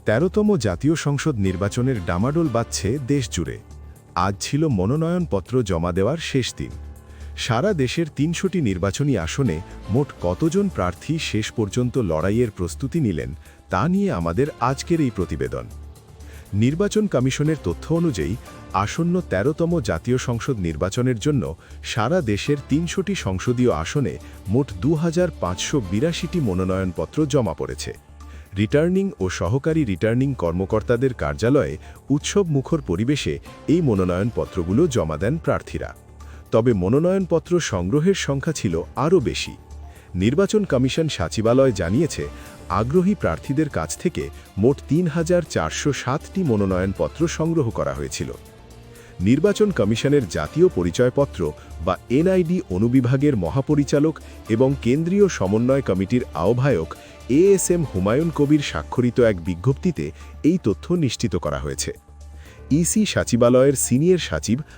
১৩তম জাতীয় সংসদ নির্বাচনের ডামাডোল বাজছে দেশজুড়ে। আজ ছিল মনোনয়নপত্র জমা দেওয়ার শেষ দিন। সারা দেশের ৩০০টি নির্বাচনী আসনে মোট কতজন প্রার্থী শেষ পর্যন্ত লড়াইয়ের প্রস্তুতি নিলেন তা নিয়ে আমাদের আজকের এই প্রতিবেদন। নির্বাচন কমিশনের তথ্য অনুযায়ী আসন্ন ১৩তম জাতীয় সংসদ নির্বাচনের জন্য সারা দেশের ৩০০টি সংসদীয় আসনে মোট ২,৫৮২টি মনোনয়নপত্র জমা পড়েছে। রিটার্নিং ও সহকারী রিটার্নিং কর্মকর্তাদের কার্যালয়ে উৎসবমুখর পরিবেশে এই মনোনয়নপত্রগুলো জমা দেন প্রার্থীরা। তবে মনোনয়নপত্র সংগ্রহের সংখ্যা ছিল আরও বেশি। নির্বাচন কমিশন সচিবালয় জানিয়েছে, আগ্রহী প্রার্থীদের কাছ থেকে মোট ৩,৪০৭টি মনোনয়নপত্র সংগ্রহ করা হয়েছিল। নির্বাচন কমিশনের জাতীয় পরিচয়পত্র বা এনআইডি অনুবিভাগের মহাপরিচালক এবং কেন্দ্রীয় সমন্বয় কমিটির আহ্বায়ক এএসএম হুমায়ুন কবির স্বাক্ষরিত এক বিজ্ঞপ্তিতে এই তথ্য নিশ্চিত করা হয়েছে। ইসি সচিবালয়ের সিনিয়র সচিব